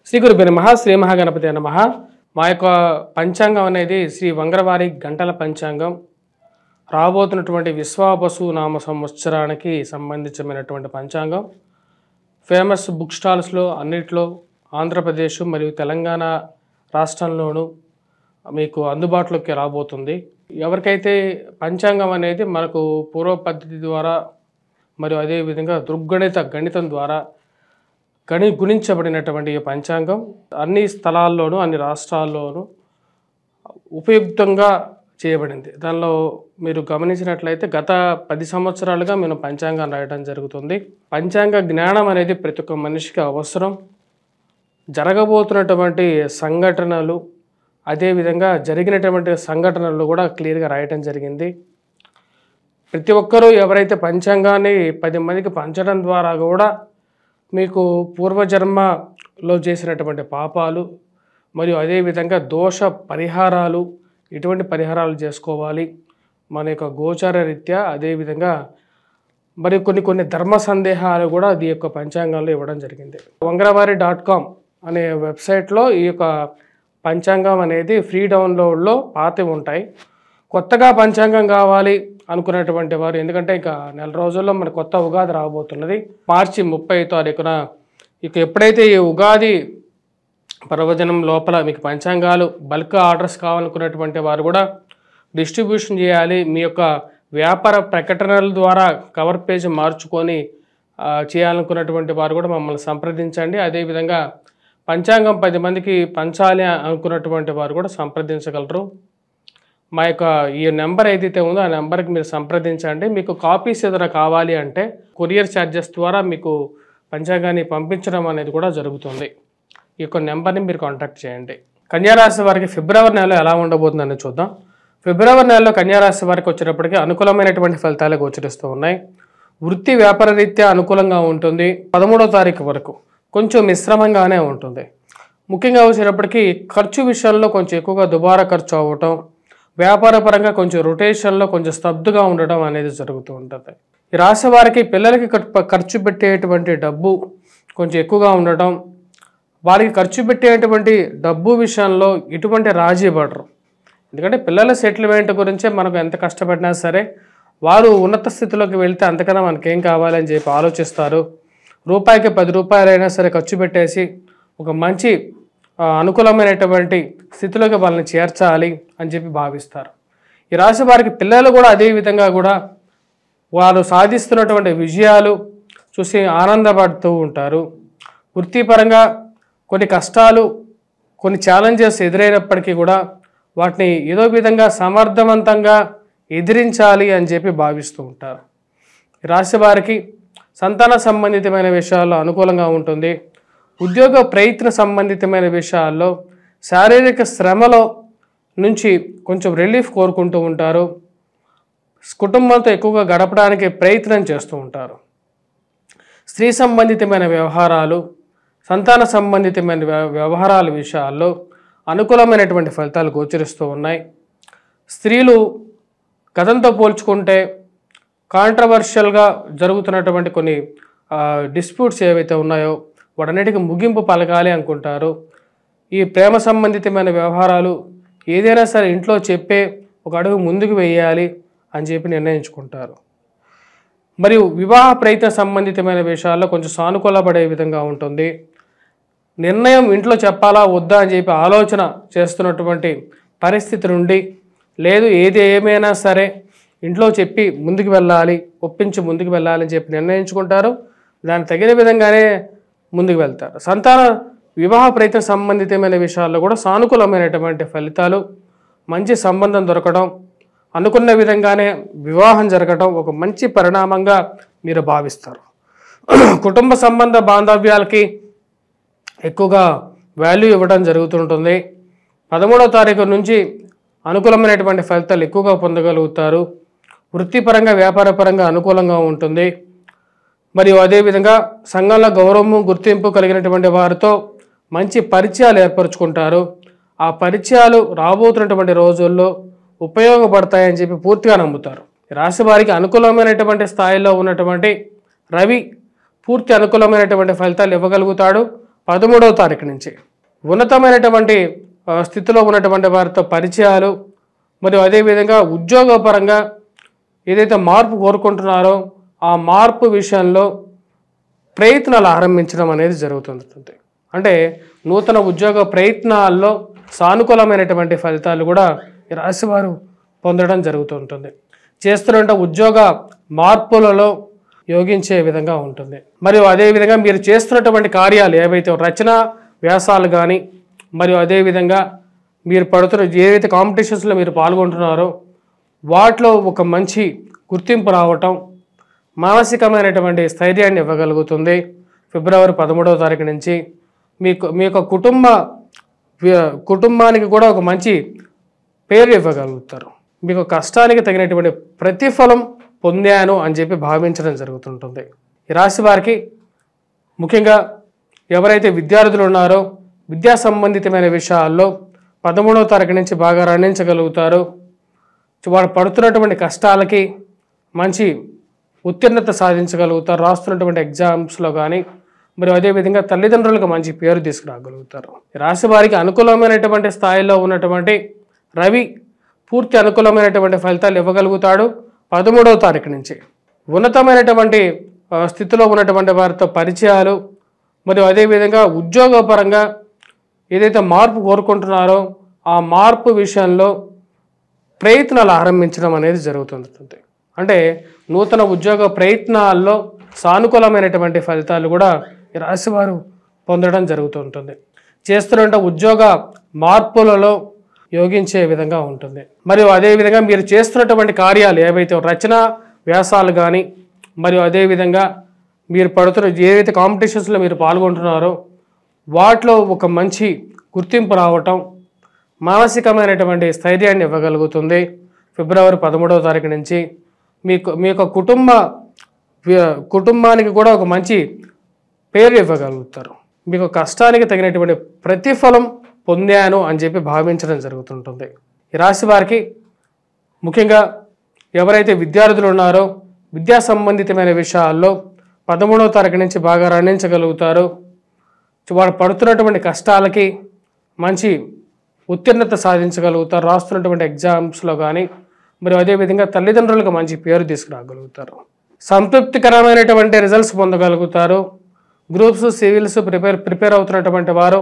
శ్రీ గురుభ్యో నమః శ్రీ మహాగణపతి నమః। మా యొక్క పంచాంగం అనేది శ్రీ వంగరవారి గంటల పంచాంగం రాబోతున్నటువంటి విశ్వావసు నామ సంవత్సరానికి సంబంధించినటువంటి పంచాంగం ఫేమస్ బుక్ స్టాల్స్లో అన్నిట్లో ఆంధ్రప్రదేశ్ మరియు తెలంగాణ రాష్ట్రంలోనూ మీకు అందుబాటులోకి రాబోతుంది। ఎవరికైతే పంచాంగం అనేది మనకు పూర్వ పద్ధతి ద్వారా మరియు అదే విధంగా గణితం ద్వారా గుణించబడినటువంటి ఈ పంచాంగం అన్ని స్థలాల్లోనూ అన్ని రాష్ట్రాల్లోనూ ఉపయుక్తంగా చేయబడింది। దానిలో మీరు గమనించినట్లయితే గత 10 సంవత్సరాలుగా మేము పంచాంగం రాయడం జరుగుతుంది। పంచాంగ జ్ఞానం అనేది ప్రతి ఒక్క మనిషికి అవసరం। జరగబోతున్నటువంటి సంఘటనలు అదేవిధంగా జరిగినటువంటి సంఘటనలు కూడా క్లియర్గా రాయటం జరిగింది। ప్రతి ఒక్కరూ ఎవరైతే పంచాంగాన్ని 10 మందికి పంచడం ద్వారా కూడా మీకు పూర్వజన్మలో చేసినటువంటి పాపాలు మరియు అదేవిధంగా దోష పరిహారాలు ఇటువంటి పరిహారాలు చేసుకోవాలి మన యొక్క గోచార రీత్యా। అదేవిధంగా మరి కొన్ని ధర్మ సందేహాలు కూడా ఈ యొక్క పంచాంగంలో ఇవ్వడం జరిగింది। వంగరవారి.com అనే వెబ్సైట్లో ఈ యొక్క పంచాంగం అనేది ఫ్రీ డౌన్లోడ్లో పాతవి ఉంటాయి। కొత్తగా పంచాంగం కావాలి అనుకున్నటువంటి వారు, ఎందుకంటే ఇక నెల రోజుల్లో మన కొత్త ఉగాది రాబోతున్నది మార్చి 30 తారీఖున। ఇక ఎప్పుడైతే ఈ ఉగాది పర్వదినం లోపల మీకు పంచాంగాలు బల్క్ ఆర్డర్స్ కావాలనుకున్నటువంటి వారు కూడా డిస్ట్రిబ్యూషన్ చేయాలి, మీ యొక్క వ్యాపార ప్రకటనల ద్వారా కవర్ పేజ్ మార్చుకొని చేయాలనుకున్నటువంటి వారు కూడా మమ్మల్ని సంప్రదించండి। అదేవిధంగా పంచాంగం 10 మందికి పంచాలి అనుకున్నటువంటి వారు కూడా సంప్రదించగలరు। మా యొక్క ఈ నెంబర్ ఏదైతే ఉందో ఆ నెంబర్కి మీరు సంప్రదించండి। మీకు కాపీస్ ఏదైనా కావాలి అంటే కొరియర్ ఛార్జెస్ ద్వారా మీకు పంచాంగాన్ని పంపించడం అనేది కూడా జరుగుతుంది। ఈ యొక్క నెంబర్ని మీరు కాంటాక్ట్ చేయండి। కన్యారాశి వారికి ఫిబ్రవరి నెలలో ఎలా ఉండబోతుందని చూద్దాం। ఫిబ్రవరి నెలలో కన్యారాశి వారికి వచ్చేటప్పటికి అనుకూలమైనటువంటి ఫలితాలు గోచరిస్తూ ఉన్నాయి। వృత్తి వ్యాపార రీత్యా అనుకూలంగా ఉంటుంది। 13వ తారీఖు వరకు కొంచెం మిశ్రమంగానే ఉంటుంది। ముఖ్యంగా వచ్చేటప్పటికి ఖర్చు విషయంలో కొంచెం ఎక్కువగా దుబారా ఖర్చు అవ్వటం, వ్యాపార పరంగా కొంచెం రొటేషన్లో కొంచెం స్తబ్దుగా ఉండడం అనేది జరుగుతూ ఉంటుంది। ఈ రాశి వారికి పిల్లలకి ఖర్చు పెట్టేటువంటి డబ్బు కొంచెం ఎక్కువగా ఉండటం, వారికి ఖర్చు పెట్టేటువంటి డబ్బు విషయంలో ఇటువంటి రాజీ పడరు। ఎందుకంటే పిల్లల సెటిల్మెంట్ గురించే మనకు ఎంత కష్టపడినా సరే వారు ఉన్నత స్థితిలోకి వెళ్తే అంతకన్నా మనకేం కావాలని చెప్పి ఆలోచిస్తారు। రూపాయికి 10 రూపాయలైనా సరే ఖర్చు పెట్టేసి ఒక మంచి అనుకూలమైనటువంటి స్థితిలోకి వాళ్ళని చేర్చాలి అని చెప్పి భావిస్తారు। ఈ రాశి వారికి పిల్లలు కూడా అదే విధంగా కూడా వారు సాధిస్తున్నటువంటి విజయాలు చూసి ఆనందపడుతూ ఉంటారు। వృత్తిపరంగా కొన్ని కష్టాలు కొన్ని ఛాలెంజెస్ ఎదురైనప్పటికీ కూడా వాటిని ఏదో విధంగా సమర్థవంతంగా ఎదిరించాలి అని చెప్పి భావిస్తూ ఉంటారు। ఈ రాశి వారికి సంతాన సంబంధితమైన విషయాల్లో అనుకూలంగా ఉంటుంది। ఉద్యోగ ప్రయత్న సంబంధితమైన విషయాల్లో శారీరక శ్రమలో నుంచి కొంచెం రిలీఫ్ కోరుకుంటూ ఉంటారు। కుటుంబంతో ఎక్కువగా గడపడానికి ప్రయత్నం చేస్తూ ఉంటారు। స్త్రీ సంబంధితమైన వ్యవహారాలు సంతాన సంబంధితమైన వ్యవహారాల విషయాల్లో అనుకూలమైనటువంటి ఫలితాలు గోచరిస్తూ ఉన్నాయి। స్త్రీలు గతంతో పోల్చుకుంటే కాంట్రవర్షియల్గా జరుగుతున్నటువంటి కొన్ని డిస్ప్యూట్స్ ఏవైతే ఉన్నాయో వాటన్నిటికీ ముగింపు పలకాలి అనుకుంటారు। ఈ ప్రేమ సంబంధితమైన వ్యవహారాలు ఏదైనా సరే ఇంట్లో చెప్పే ఒక అడుగు ముందుకు వేయాలి అని చెప్పి నిర్ణయించుకుంటారు। మరియు వివాహ ప్రయత్న సంబంధితమైన విషయాల్లో కొంచెం సానుకూలపడే విధంగా ఉంటుంది। నిర్ణయం ఇంట్లో చెప్పాలా వద్దా అని చెప్పి ఆలోచన చేస్తున్నటువంటి పరిస్థితి నుండి లేదు ఏది ఏమైనా సరే ఇంట్లో చెప్పి ముందుకు వెళ్ళాలి, ఒప్పించి ముందుకు వెళ్ళాలి అని చెప్పి నిర్ణయించుకుంటారు। దానికి తగిన విధంగానే ముందుకు వెళ్తారు। సంతాన వివాహ ప్రయత్న సంబంధితమైన విషయాల్లో కూడా సానుకూలమైనటువంటి ఫలితాలు, మంచి సంబంధం దొరకడం, అనుకున్న విధంగానే వివాహం జరగడం ఒక మంచి పరిణామంగా మీరు భావిస్తారు। కుటుంబ సంబంధ బాంధవ్యాలకి ఎక్కువగా వాల్యూ ఇవ్వడం జరుగుతుంటుంది। 13వ తారీఖు నుంచి అనుకూలమైనటువంటి ఫలితాలు ఎక్కువగా పొందగలుగుతారు। వృత్తిపరంగా వ్యాపారపరంగా అనుకూలంగా ఉంటుంది। మరియు అదేవిధంగా సంఘంలో గౌరవము గుర్తింపు కలిగినటువంటి వారితో మంచి పరిచయాలు ఏర్పరచుకుంటారు। ఆ పరిచయాలు రాబోతున్నటువంటి రోజుల్లో ఉపయోగపడతాయని చెప్పి పూర్తిగా నమ్ముతారు। రాశి వారికి అనుకూలమైనటువంటి స్థాయిలో ఉన్నటువంటి రవి పూర్తి అనుకూలమైనటువంటి ఫలితాలు ఇవ్వగలుగుతాడు। 13వ తారీఖు నుంచి ఉన్నతమైనటువంటి స్థితిలో ఉన్నటువంటి వారితో పరిచయాలు, మరియు అదేవిధంగా ఉద్యోగపరంగా ఏదైతే మార్పు కోరుకుంటున్నారో ఆ మార్పు విషయంలో ప్రయత్నాలు ఆరంభించడం అనేది జరుగుతుంటుంది. అంటే నూతన ఉద్యోగ ప్రయత్నాల్లో సానుకూలమైనటువంటి ఫలితాలు కూడా ఈ రాశివారు పొందడం జరుగుతుంటుంది. చేస్తున్న ఉద్యోగ మార్పులలో యోగించే విధంగా ఉంటుంది. మరియు అదేవిధంగా మీరు చేస్తున్నటువంటి కార్యాలు ఏవైతే రచన వ్యాసాలు కానీ, మరియు అదేవిధంగా మీరు పడుతున్న ఏవైతే కాంపిటీషన్స్లో మీరు పాల్గొంటున్నారో వాటిలో ఒక మంచి గుర్తింపు రావటం మానసికమైనటువంటి స్థైర్యాన్ని ఇవ్వగలుగుతుంది. ఫిబ్రవరి 13వ తారీఖు నుంచి మీ యొక్క కుటుంబానికి కూడా ఒక మంచి పేరు ఇవ్వగలుగుతారు. మీకు కష్టానికి తగినటువంటి ప్రతిఫలం పొందాను అని చెప్పి భావించడం జరుగుతుంటుంది. ఈ రాశి వారికి ముఖ్యంగా ఎవరైతే విద్యార్థులు ఉన్నారో విద్యా సంబంధితమైన విషయాల్లో 13వ తారీఖు నుంచి బాగా రాణించగలుగుతారు. వారు పడుతున్నటువంటి కష్టాలకి మంచి ఉత్తీర్ణత సాధించగలుగుతారు. రాస్తున్నటువంటి ఎగ్జామ్స్లో కానీ, మరియు అదేవిధంగా తల్లిదండ్రులకు మంచి పేరు తీసుకురాగలుగుతారు. రాశి వారికి అనుకూలమైనటువంటి స్థాయిలో ఉన్నటువంటి రవి పూర్తి అనుకూలమైనటువంటి ఫలితాలు ఇవ్వగలుగుతాడు 13వ తారీఖు నుంచి. ఉన్నతమైనటువంటి స్థితిలో ఉన్నటువంటి వారితో పరిచయాలు, మరియు అదేవిధంగా ఉద్యోగపరంగా ఏదైతే మార్పు కోరుకుంటున్నారో ఆ మార్పు విషయంలో ప్రయత్నాలు ఆరంభించడం అనేది జరుగుతుంటుంది. అంటే నూతన ఉద్యోగ ప్రయత్నాల్లో సానుకూలమైనటువంటి ఫలితాలు కూడా ఈ రాశివారు పొందడం జరుగుతుంటుంది. చేస్తున్న ఉద్యోగ మార్పులలో యోగించే విధంగా ఉంటుంది. మరియు అదేవిధంగా మీరు చేస్తున్నటువంటి కార్యాలు ఏవైతే రచన వ్యాసాలు కానీ, మరియు అదేవిధంగా మీరు పడుతున్న ఏవైతే కాంపిటీషన్స్లో మీరు పాల్గొంటున్నారో వాటిలో ఒక మంచి గుర్తింపు రావటం మానసికమైనటువంటి స్థైర్యాన్ని ఇవ్వగలుగుతుంది. ఫిబ్రవరి 13వ తారీఖు నుంచి మీ యొక్క కుటుంబానికి కూడా ఒక మంచి పేరు ఇవ్వగలుగుతారు. మీకు కష్టానికి తగినటువంటి ప్రతిఫలం పొందాను అని చెప్పి భావించడం జరుగుతుంటుంది. ఈ రాశి వారికి ముఖ్యంగా ఎవరైతే విద్యార్థులు ఉన్నారో విద్యా సంబంధితమైన విషయాల్లో 13వ తారీఖు నుంచి బాగా రాణించగలుగుతారు. వారు పడుతున్నటువంటి కష్టాలకి మంచి ఉత్తీర్ణత సాధించగలుగుతారు. రాస్తున్నటువంటి ఎగ్జామ్స్లో కానీ, మరియు అదేవిధంగా తల్లిదండ్రులకు మంచి పేరు తీసుకురాగలుగుతారు. సంతృప్తికరమైనటువంటి రిజల్ట్స్ పొందగలుగుతారు. గ్రూప్స్, సివిల్స్ ప్రిపేర్ అవుతున్నటువంటి వారు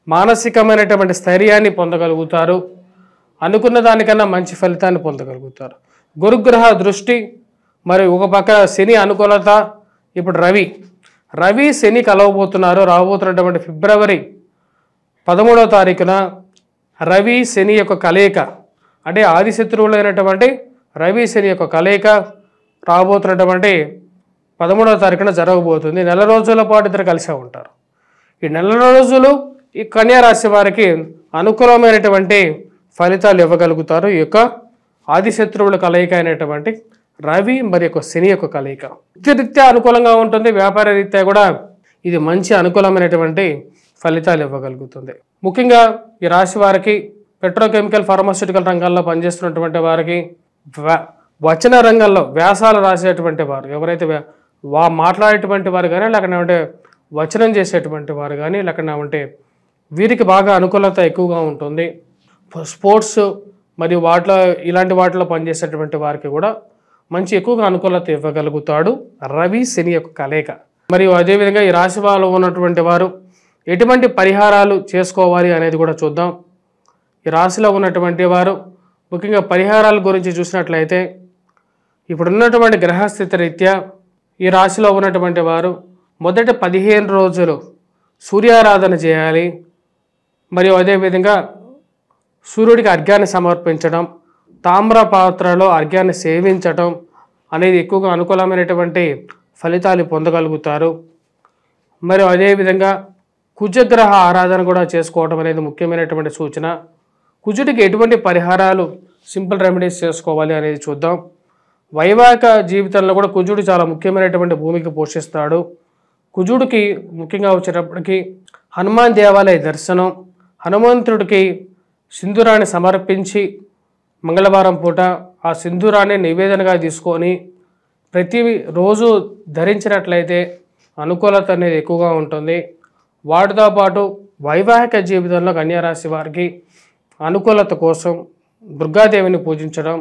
మానసికమైనటువంటి స్థైర్యాన్ని పొందగలుగుతారు. అనుకున్న దానికన్నా మంచి ఫలితాన్ని పొందగలుగుతారు. గురుగ్రహ దృష్టి, మరియు ఒక పక్క శని అనుకూలత. ఇప్పుడు రవి శని కలవబోతున్నారు. రాబోతున్నటువంటి ఫిబ్రవరి 13వ తారీఖున రవి శని యొక్క కలయిక, అంటే ఆదిశత్రువులైనటువంటి రవి శని యొక్క కలయిక రాబోతున్నటువంటి 13వ తారీఖున జరగబోతుంది. నెల రోజుల పాటు ఇద్దరు కలిసే ఉంటారు. ఈ నెల రోజులు ఈ కన్యా రాశి వారికి అనుకూలమైనటువంటి ఫలితాలు ఇవ్వగలుగుతారు. ఈ యొక్క ఆదిశత్రువుల కలయిక అయినటువంటి రవి మరి యొక్క శని యొక్క కలయిక వృత్తిరీత్యా అనుకూలంగా ఉంటుంది. వ్యాపార రీత్యా కూడా ఇది మంచి అనుకూలమైనటువంటి ఫలితాలు ఇవ్వగలుగుతుంది. ముఖ్యంగా ఈ రాశి వారికి పెట్రోకెమికల్, ఫార్మాస్యూటికల్ రంగాల్లో పనిచేస్తున్నటువంటి వారికి, వచన రంగంలో వ్యాసాలు రాసేటువంటి వారు ఎవరైతే మాట్లాడేటువంటి వారు కానీ, లేకపోతే వచనం చేసేటువంటి వారు కానీ, లేకపోతే వీరికి బాగా అనుకూలత ఎక్కువగా ఉంటుంది. స్పోర్ట్స్ మరియు ఇలాంటి వాటిలో పనిచేసేటువంటి వారికి కూడా మంచి ఎక్కువగా అనుకూలత ఇవ్వగలుగుతాడు రవి శని యొక్క కలయిక. మరియు అదేవిధంగా ఈ రాశి వాళ్ళు ఉన్నటువంటి వారు ఎటువంటి పరిహారాలు చేసుకోవాలి అనేది కూడా చూద్దాం. ఈ రాశిలో ఉన్నటువంటి వారు ముఖ్యంగా పరిహారాల గురించి చూసినట్లయితే, ఇప్పుడున్నటువంటి గ్రహస్థితి రీత్యా ఈ రాశిలో ఉన్నటువంటి వారు మొదటి 15 రోజులు సూర్యారాధన చేయాలి. మరియు అదేవిధంగా సూర్యుడికి అర్ఘ్యాన్ని సమర్పించడం, తామ్ర పాత్రలో అర్ఘ్యాన్ని సేవించడం అనేది ఎక్కువగా అనుకూలమైనటువంటి ఫలితాలు పొందగలుగుతారు. మరియు అదేవిధంగా కుజగ్రహ ఆరాధన కూడా చేసుకోవడం అనేది ముఖ్యమైనటువంటి సూచన. కుజుడికి ఎటువంటి పరిహారాలు, సింపుల్ రెమెడీస్ చేసుకోవాలి అనేది చూద్దాం. వైవాహిక జీవితంలో కూడా కుజుడు చాలా ముఖ్యమైనటువంటి భూమిక పోషిస్తాడు. కుజుడికి ముఖ్యంగా వచ్చేటప్పటికి హనుమాన్ దేవాలయ దర్శనం, హనుమంతుడికి సింధూరాన్ని సమర్పించి మంగళవారం పూట ఆ సింధూరాన్ని నివేదనగా తీసుకొని ప్రతి రోజు ధరించినట్లయితే అనుకూలత అనేది ఎక్కువగా ఉంటుంది. వాటితో పాటు వైవాహిక జీవితంలో కన్యారాశి వారికి అనుకూలత కోసం దుర్గాదేవిని పూజించడం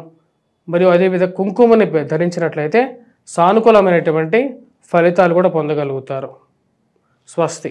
మరియు అదేవిధంగా కుంకుమని ధరించినట్లయితే సానుకూలమైనటువంటి ఫలితాలు కూడా పొందగలుగుతారు. స్వస్తి.